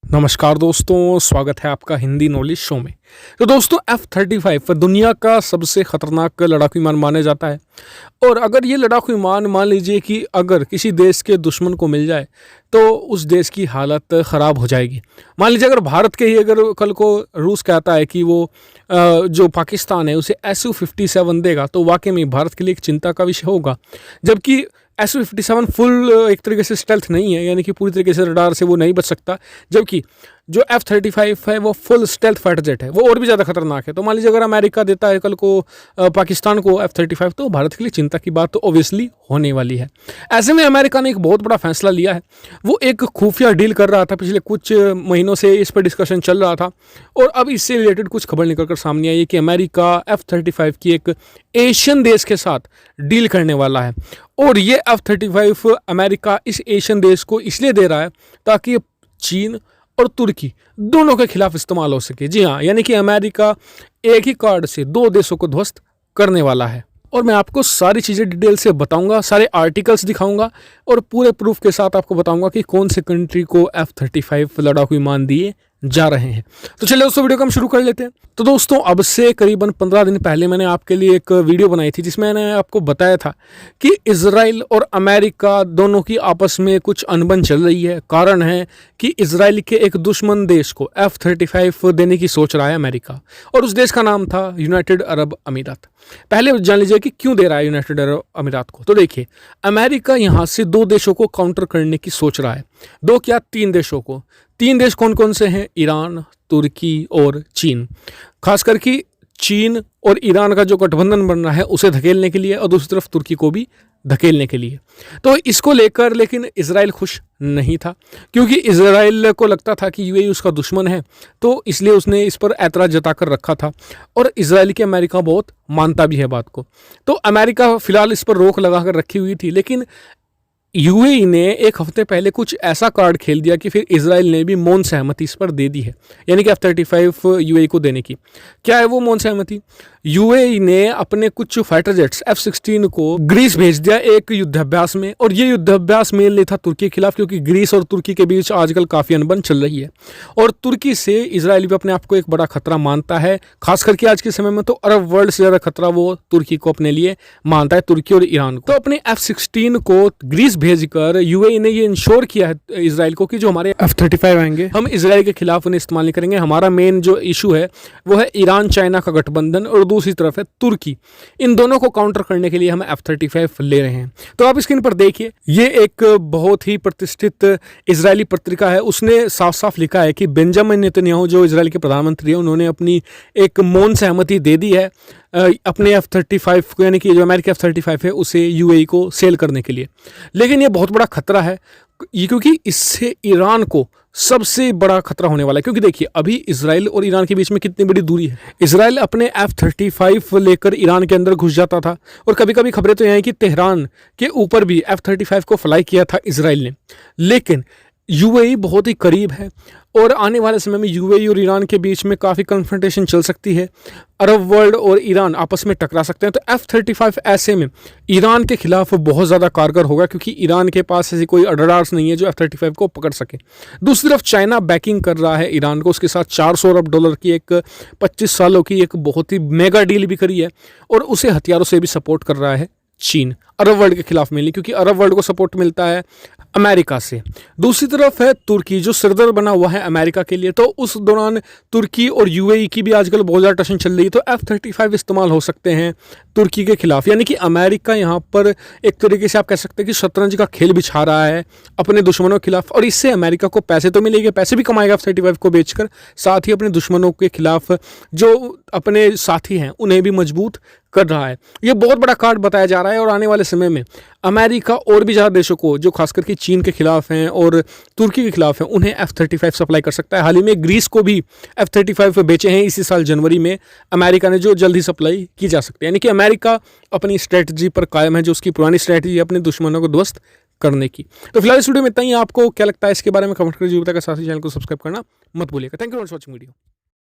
नमस्कार दोस्तों, स्वागत है आपका हिंदी नॉलेज शो में। तो दोस्तों F-35 दुनिया का सबसे खतरनाक लड़ाकू विमान माना जाता है। और अगर ये लड़ाकू विमान मान लीजिए कि अगर किसी देश के दुश्मन को मिल जाए तो उस देश की हालत ख़राब हो जाएगी। मान लीजिए अगर भारत के ही अगर कल को रूस कहता है कि वो जो पाकिस्तान है उसे Su-57 देगा तो वाकई में भारत के लिए एक चिंता का विषय होगा। जबकि Su-57 फुल एक तरीके से स्टेल्थ नहीं है, यानी कि पूरी तरीके से रडार से वो नहीं बच सकता। जबकि जो F-35 है वो फुल स्टेल्थ फाइटर जेट है, वो और भी ज़्यादा खतरनाक है। तो मान लीजिए अगर अमेरिका देता है कल को पाकिस्तान को F-35 तो भारत के लिए चिंता की बात तो ऑब्वियसली होने वाली है। ऐसे में अमेरिका ने एक बहुत बड़ा फैसला लिया है। वो एक खुफिया डील कर रहा था, पिछले कुछ महीनों से इस पर डिस्कशन चल रहा था और अब इससे रिलेटेड कुछ खबर निकल कर सामने आई है कि अमेरिका F-35 की एक एशियन देश के साथ डील करने वाला है। और ये F-35 अमेरिका इस एशियन देश को इसलिए दे रहा है ताकि चीन और तुर्की दोनों के खिलाफ इस्तेमाल हो सके। जी हाँ, यानी कि अमेरिका एक ही कार्ड से दो देशों को ध्वस्त करने वाला है। और मैं आपको सारी चीज़ें डिटेल से बताऊंगा, सारे आर्टिकल्स दिखाऊंगा और पूरे प्रूफ के साथ आपको बताऊंगा कि कौन से कंट्री को F-35 लड़ाकू विमान दिए जा रहे हैं। तो चलिए दोस्तों वीडियो को हम शुरू कर लेते हैं। तो दोस्तों अब से करीबन 15 दिन पहले मैंने आपके लिए एक वीडियो बनाई थी जिसमें मैंने आपको बताया था कि इजराइल और अमेरिका दोनों की आपस में कुछ अनबन चल रही है। कारण है कि इजराइल के एक दुश्मन देश को F-35 देने की सोच रहा है अमेरिका, और उस देश का नाम था यूनाइटेड अरब अमीरात। पहले जान लीजिए कि क्यों दे रहा है यूनाइटेड अरब अमीरात को। तो देखिए, अमेरिका यहाँ से दो देशों को काउंटर करने की सोच रहा है। दो क्या, तीन देशों को। तीन देश कौन कौन से हैं? ईरान, तुर्की और चीन। खास करके चीन और ईरान का जो गठबंधन बन रहा है उसे धकेलने के लिए और दूसरी तरफ तुर्की को भी धकेलने के लिए। तो इसको लेकर लेकिन इजराइल खुश नहीं था, क्योंकि इजराइल को लगता था कि यूएई उसका दुश्मन है, तो इसलिए उसने इस पर ऐतराज़ जताकर रखा था। और इजराइल की अमेरिका बहुत मानता भी है बात को। तो अमेरिका फ़िलहाल इस पर रोक लगा कर रखी हुई थी, लेकिन यूएई ने एक हफ्ते पहले कुछ ऐसा कार्ड खेल दिया कि फिर इजराइल ने भी मौन सहमति इस पर दे दी है, यानी कि F-35 यूएई को देने की। क्या है वो मौन सहमति? यूएई ने अपने कुछ फाइटर जेट्स F-16 को ग्रीस भेज दिया एक युद्धाभ्यास में, और ये युद्धाभ्यास मेन नहीं था तुर्की के खिलाफ, क्योंकि ग्रीस और तुर्की के बीच आजकल काफ़ी अनबन चल रही है और तुर्की से इजराइल भी अपने आप को एक बड़ा खतरा मानता है। खास करके आज के समय में तो अरब वर्ल्ड से ज़्यादा खतरा वो तुर्की को अपने लिए मानता है, तुर्की और ईरान को। तो अपने F-16 को ग्रीस भेजकर यूएई ने ये इंश्योर किया है इजराइल को कि जो हमारे F-35 आएंगे हम इजराइल के खिलाफ उन्हें इस्तेमाल नहीं करेंगे। हमारा मेन जो इशू है वो है ईरान चाइना का गठबंधन और दूसरी तरफ है तुर्की। इन दोनों को काउंटर करने के लिए हम F-35 ले रहे हैं। तो आप स्क्रीन पर देखिए, ये एक बहुत ही प्रतिष्ठित इजरायली पत्रिका है। उसने साफ साफ लिखा है कि बेंजामिन नेतन्याहू जो इजराइल के प्रधानमंत्री हैं उन्होंने अपनी एक मौन सहमति दे दी है अपने F-35 को, यानी कि जो अमेरिकी F-35 है उसे यूएई को सेल करने के लिए। लेकिन ये बहुत बड़ा खतरा है ये, क्योंकि इससे ईरान को सबसे बड़ा खतरा होने वाला है। क्योंकि देखिए, अभी इजराइल और ईरान के बीच में कितनी बड़ी दूरी है। इजराइल अपने F-35 लेकर ईरान के अंदर घुस जाता था, और कभी कभी खबरें तो ये हैं कि तेहरान के ऊपर भी F-35 को फ्लाई किया था इजराइल ने। लेकिन यूएई बहुत ही करीब है और आने वाले समय में यूएई और ईरान के बीच में काफ़ी कन्फ्रंटेशन चल सकती है। अरब वर्ल्ड और ईरान आपस में टकरा सकते हैं। तो F-35 ऐसे में ईरान के खिलाफ बहुत ज़्यादा कारगर होगा, क्योंकि ईरान के पास ऐसी कोई रडार्स नहीं है जो F-35 को पकड़ सके। दूसरी तरफ चाइना बैकिंग कर रहा है ईरान को, उसके साथ $400 अरब की एक 25 सालों की एक बहुत ही मेगा डील भी करी है, और उसे हथियारों से भी सपोर्ट कर रहा है चीन, अरब वर्ल्ड के खिलाफ मिली, क्योंकि अरब वर्ल्ड को सपोर्ट मिलता है अमेरिका से। दूसरी तरफ है तुर्की जो सरदर बना हुआ है अमेरिका के लिए। तो उस दौरान तुर्की और यूएई की भी आजकल बहुत ज़्यादा टेंशन चल रही है। तो F-35 इस्तेमाल हो सकते हैं तुर्की के खिलाफ, यानी कि अमेरिका यहाँ पर एक तरीके से आप कह सकते हैं कि शतरंज का खेल बिछा रहा है अपने दुश्मनों के खिलाफ। और इससे अमेरिका को पैसे तो मिलेंगे, पैसे भी कमाएगा F-35 को बेचकर, साथ ही अपने दुश्मनों के खिलाफ जो अपने साथी हैं उन्हें भी मजबूत कर रहा है। ये बहुत बड़ा कार्ड बताया जा रहा है, और आने वाले समय में अमेरिका और भी ज़्यादा देशों को जो खास करके चीन के खिलाफ हैं और तुर्की के खिलाफ हैं उन्हें F-35 सप्लाई कर सकता है। हाल ही में ग्रीस को भी F-35 बेचे हैं इसी साल जनवरी में अमेरिका ने, जो जल्द ही सप्लाई की जा सकती है। यानी कि अमेरिका अपनी स्ट्रेटजी पर कायम है, जो उसकी पुरानी स्ट्रेटजी है अपने दुश्मनों को ध्वस्त करने की। तो फिलहाल इस वीडियो में इतना ही। आपको क्या लगता है इसके बारे में कमेंट करके जरूर बताएगा, साथ ही चैनल को सब्सक्राइब करना मत भूलिएगा। Thank you for watching video.